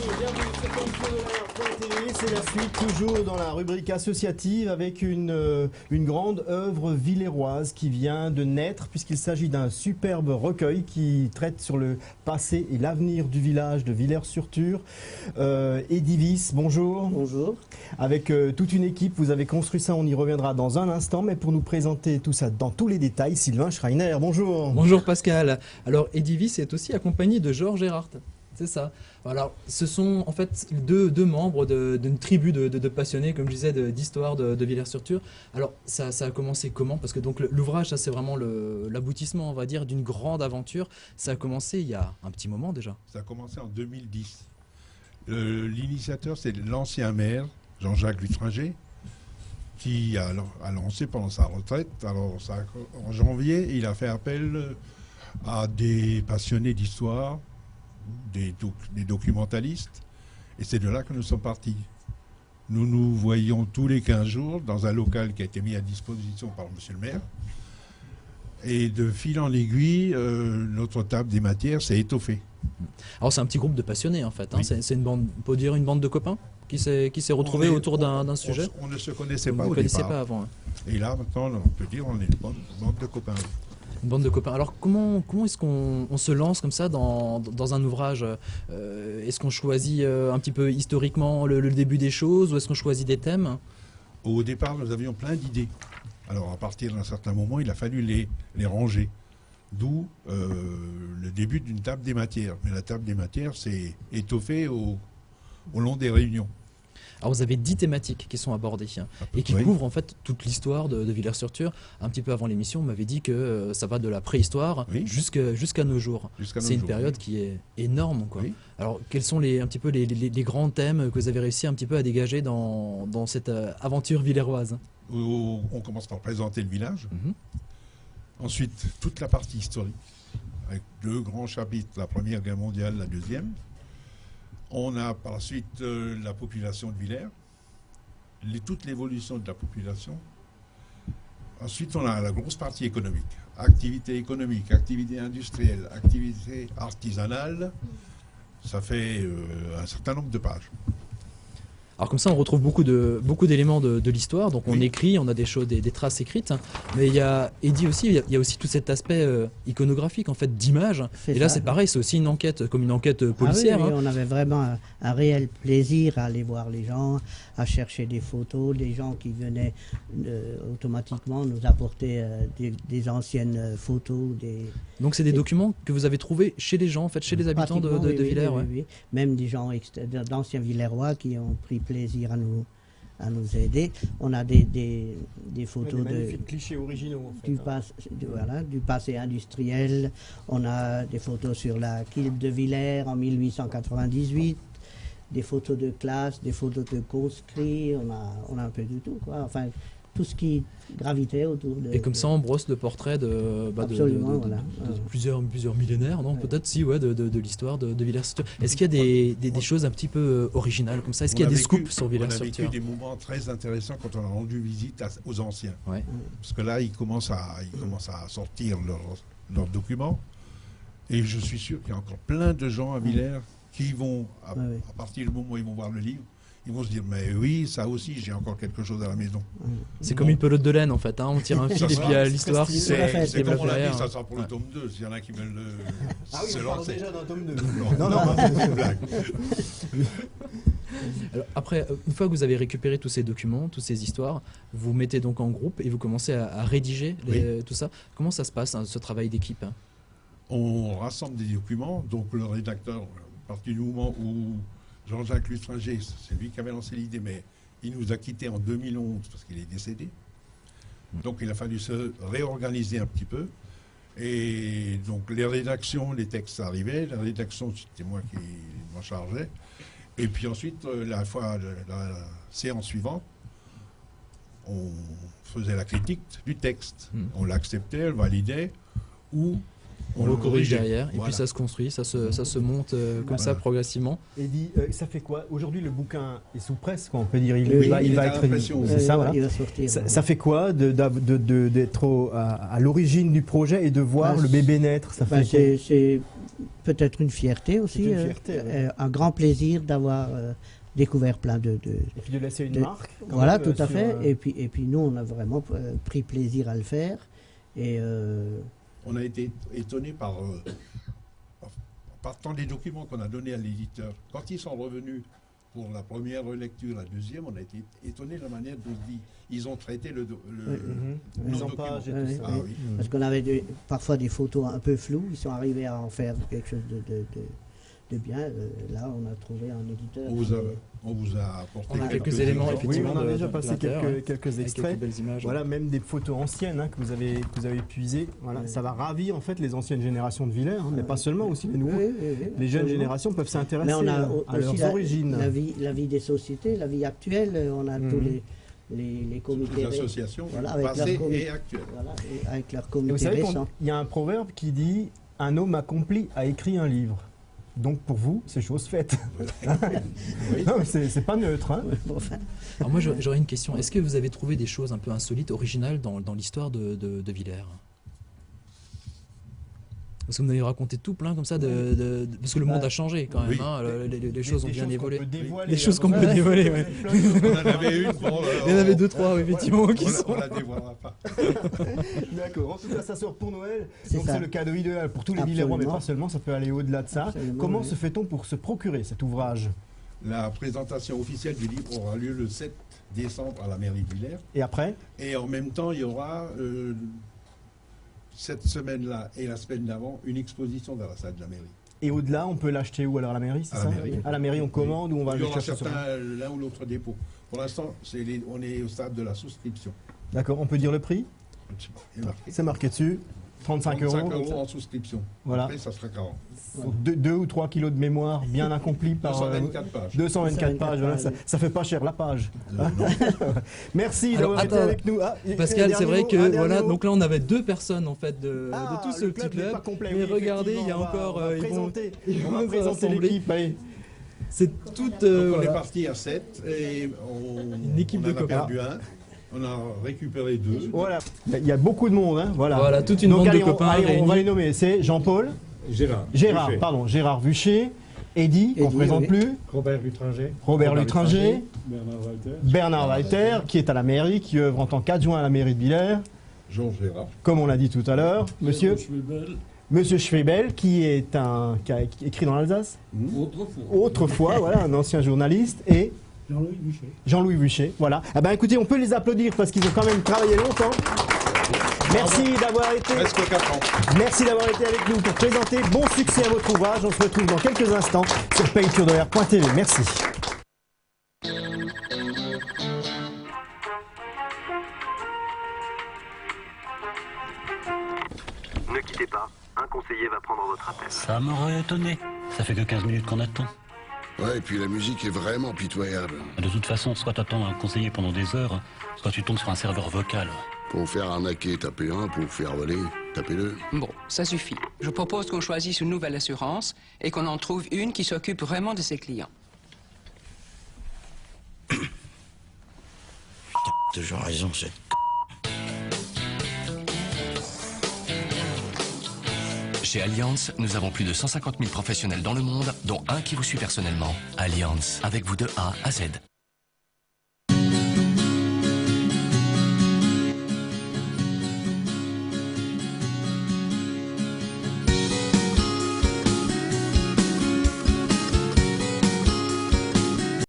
bienvenue sur Comfort.tv. C'est la suite, toujours dans la rubrique associative, avec une grande œuvre villéroise qui vient de naître, puisqu'il s'agit d'un superbe recueil qui traite sur le passé et l'avenir du village de Villers-sur-Tur. Edivis, bonjour. Bonjour. Avec toute une équipe, vous avez construit ça, on y reviendra dans un instant, mais pour nous présenter tout ça dans tous les détails, Sylvain Schreiner, bonjour. Bonjour Pascal. Alors Edivis est aussi accompagné de Georges Erhardt. C'est ça. Alors, ce sont en fait deux membres d'une tribu de passionnés, comme je disais, d'histoire de Villers-sur-Tur. Alors, ça a commencé comment? Parce que donc l'ouvrage, ça c'est vraiment l'aboutissement, on va dire, d'une grande aventure. Ça a commencé il y a un petit moment déjà. Ça a commencé en 2010. L'initiateur, c'est l'ancien maire, Jean-Jacques Lutringer, qui a lancé pendant sa retraite. Alors, en janvier, il a fait appel à des passionnés d'histoire, des documentalistes, et c'est de là que nous sommes partis. Nous nous voyons tous les 15 jours dans un local qui a été mis à disposition par monsieur le maire, et de fil en aiguille, notre table des matières s'est étoffée. Alors c'est un petit groupe de passionnés en fait, hein. Oui. C'est une bande, on peut dire une bande de copains qui s'est retrouvée autour d'un sujet. On ne se connaissait Vous pas ne au connaissez départ. pas avant. Hein. Et là, maintenant, on peut dire on est une bande de copains. Une bande de copains. Alors comment est-ce qu'on se lance comme ça dans un ouvrage? Est-ce qu'on choisit un petit peu historiquement le début des choses, ou est-ce qu'on choisit des thèmes? Au départ, nous avions plein d'idées. Alors, à partir d'un certain moment, il a fallu les ranger. D'où le début d'une table des matières. Mais la table des matières s'est étoffée au long des réunions. Alors vous avez 10 thématiques qui sont abordées et qui Oui. couvrent en fait toute l'histoire de Villers-sur-Tur. Un petit peu avant l'émission, on m'avait dit que ça va de la préhistoire Oui. jusqu'à nos jours. Jusqu'à nos C'est une jours, période oui. qui est énorme, quoi. Oui. Alors quels sont un petit peu les grands thèmes que vous avez réussi un petit peu à dégager dans cette aventure villéroise? On commence par présenter le village. Mhm. Ensuite, toute la partie historique, avec 2 grands chapitres, la Première Guerre mondiale, la Deuxième. On a par la suite la population de Villers, toute l'évolution de la population. Ensuite, on a la grosse partie économique. Activité économique, activité industrielle, activité artisanale. Ça fait un certain nombre de pages. Alors comme ça, on retrouve beaucoup d'éléments de l'histoire. Donc on Oui. écrit, on a des choses, des traces écrites. Mais il y a Eddy aussi, il y a aussi tout cet aspect iconographique en fait d'image. C'est Et là ça. c'est pareil, c'est aussi une enquête comme une enquête Ah oui, policière. oui, hein. on avait vraiment un réel plaisir à aller voir les gens, à chercher des photos, des gens qui venaient automatiquement nous apporter des anciennes photos. Donc c'est des documents que vous avez trouvés chez les gens, en fait, chez les habitants de Pratiquement, oui, oui, Villers. oui, Ouais. oui. Même des gens d'anciens Villérois qui ont pris plaisir à nous aider. On a des photos Des magnifiques clichés originaux, en fait, hein. du passé industriel. On a des photos sur la quilpe de Villers en 1898, des photos de classe, des photos de conscrits. On a un peu de tout, quoi. Enfin, tout ce qui gravitait autour de... Et comme ça, on brosse le portrait de Absolument, voilà. plusieurs millénaires, non? Ouais. Peut-être si, ouais, de l'histoire de Villers-sur-Tur. Est-ce qu'il y a des choses un petit peu originales comme ça? Est-ce qu'il y a des scoops sur On a vécu Villers-sur-Tur? des moments très intéressants quand on a rendu visite aux anciens. Ouais. Parce que là, ils commencent à sortir leurs documents. Et je suis sûr qu'il y a encore plein de gens à Villers qui vont, à partir du moment où ils vont voir le livre, ils vont se dire, mais oui, ça aussi, j'ai encore quelque chose à la maison. C'est comme une pelote de laine en fait, hein. On tire un fil et puis il y a l'histoire qui C'est comme on l'a dit, derrière. ça sera pour le tome 2, s'il y en a qui veulent Ah oui, se on parle lancer. déjà d'un tome 2. Non, Non, c'est une blague. Alors, après, une fois que vous avez récupéré tous ces documents, toutes ces histoires, vous mettez donc en groupe et vous commencez à rédiger tout ça. Comment ça se passe, hein, ce travail d'équipe? On rassemble des documents, donc le rédacteur, à partir du moment où Jean-Jacques Lutringer, c'est lui qui avait lancé l'idée, mais il nous a quittés en 2011 parce qu'il est décédé. Donc il a fallu se réorganiser un petit peu. Et donc les rédactions, les textes arrivaient, la rédaction, c'était moi qui m'en chargeais. Et puis ensuite, la séance suivante, on faisait la critique du texte. On l'acceptait, elle validait, ou On le corrige derrière, et Voilà. puis ça se construit, ça se monte comme ça progressivement. Et dit, ça fait quoi? Aujourd'hui, le bouquin est sous presse, quoi, on peut dire. Il Oui, va il est à être. l'impression. C'est ça, voilà. Il va sortir. Ça fait quoi d'être à l'origine du projet et de voir Ben, le bébé naître? Ça Ben, fait peut-être une fierté aussi, C'est une fierté, oui. un grand plaisir d'avoir découvert plein de Et puis de laisser une marque. quand voilà, même, tout à sur, fait. Et puis nous, on a vraiment pris plaisir à le faire. Et On a été étonné par tant des documents qu'on a donnés à l'éditeur. Quand ils sont revenus pour la première lecture, la deuxième, on a été étonné de la manière dont ils ont traité nos mise en documents. page et tout Oui, ça. Ah oui. parce qu'on avait parfois des photos un peu floues, ils sont arrivés à en faire quelque chose de bien. Là, on a trouvé un éditeur. On vous a apporté On a quelques éléments, exemples. effectivement. Oui, on a de- déjà de passé l'intérieur, quelques avec extraits. quelques belles images. Voilà, même des photos anciennes que vous avez puisées. Voilà, Ouais. ça va ravir en fait les anciennes générations de Villers, mais pas seulement, aussi les nouveaux. Oui, oui, oui, Les jeunes absolument. générations peuvent s'intéresser Mais on a à leurs aussi origines. la vie des sociétés, la vie actuelle. On a tous les comités. Les associations Voilà, avec passées leur comité. et actuelles. Voilà, et avec leurs Et vous comités savez récents. qu'il y a un proverbe qui dit « Un homme accompli a écrit un livre ». Donc pour vous, c'est chose faite. Oui. Non, mais c'est pas neutre. Hein. Bon, enfin, Alors moi j'aurais une question. Est-ce que vous avez trouvé des choses un peu insolites, originales dans l'histoire de Villers? Parce que vous m'avez raconté tout plein comme ça, parce que le monde a changé quand même. Oui. Hein, les choses ont bien évolué. Dévoiler, Les choses qu'on avant peut ça. dévoiler, ouais. On en avait une. Bon, Il y en avait deux, trois, oui, effectivement, qui on sont... la dévoilera pas. D'accord. En tout cas, ça sort pour Noël. C'est Donc ça. c'est le cadeau idéal pour tous les Absolument. Villerois, mais pas seulement. Ça peut aller au-delà de ça. Absolument, Comment oui. se fait-on pour se procurer cet ouvrage? La présentation officielle du livre aura lieu le 7 décembre à la mairie de Villers. Et après? Et en même temps, il y aura cette semaine-là et la semaine d'avant une exposition dans la salle de la mairie. Et au-delà, on peut l'acheter où alors? À la mairie, c'est À ça? la mairie. À la mairie, on commande ou on va Il y le aura chercher sur certains, l'un ou l'autre dépôt. Pour l'instant, on est au stade de la souscription. D'accord, on peut dire le prix? Il est marqué. C'est marqué dessus. 35 euros. 35 euros en souscription. Voilà. Après, ça sera 40. 2 ou 3 kilos de mémoire bien accompli par 224 pages. 224 pages. Voilà, ça fait pas cher la page. Non. Merci Alors, d'avoir été attends, avec nous. Ah, Pascal, c'est vrai que voilà. donc là on avait deux personnes en fait de tout ce le petit n'est club. pas complet, Mais oui, regardez, il y a effectivement, encore on va ils vont présenter rassembler. l'équipe. Allez. C'est toute Donc, on est voilà. parti à 7 et Une équipe de on en a copains. perdu un. On a récupéré 2. Voilà. Il y a beaucoup de monde. Hein. Voilà. Voilà, toute une Donc, bande allez, de copains on va réunis. les nommer. C'est Jean-Paul, Gérard Vuchet, Eddy, qu'on ne Eddy, présente oui. plus, Robert Lutringer, Robert Lutringer, Bernard Walter, Bernard Walter, qui est à la mairie, qui œuvre en tant qu'adjoint à la mairie de Villers, Jean Gérard. comme on l'a dit tout à l'heure. Schwebel, Monsieur Schwebel, qui a écrit dans l'Alsace, autrefois, voilà, un ancien journaliste, et Jean-Louis Boucher. Jean-Louis Vuchet, voilà. Eh ben, écoutez, on peut les applaudir parce qu'ils ont quand même travaillé longtemps. Merci d'avoir été, Presque 4 ans. merci d'avoir été avec nous pour présenter. Bon succès à votre ouvrage. On se retrouve dans quelques instants sur paytourdeair.tv. Merci. Ne quittez pas, un conseiller va prendre votre appel. Ça m'aurait étonné. Ça fait que 15 minutes qu'on attend. Ouais, et puis la musique est vraiment pitoyable. De toute façon, soit t'attends un conseiller pendant des heures, soit tu tombes sur un serveur vocal. Pour vous faire arnaquer, tapez 1. Pour vous faire voler, tapez 2. Bon, ça suffit. Je propose qu'on choisisse une nouvelle assurance et qu'on en trouve une qui s'occupe vraiment de ses clients. Toujours raison, cette Chez Allianz, nous avons plus de 150 000 professionnels dans le monde, dont un qui vous suit personnellement. Allianz, avec vous de A à Z.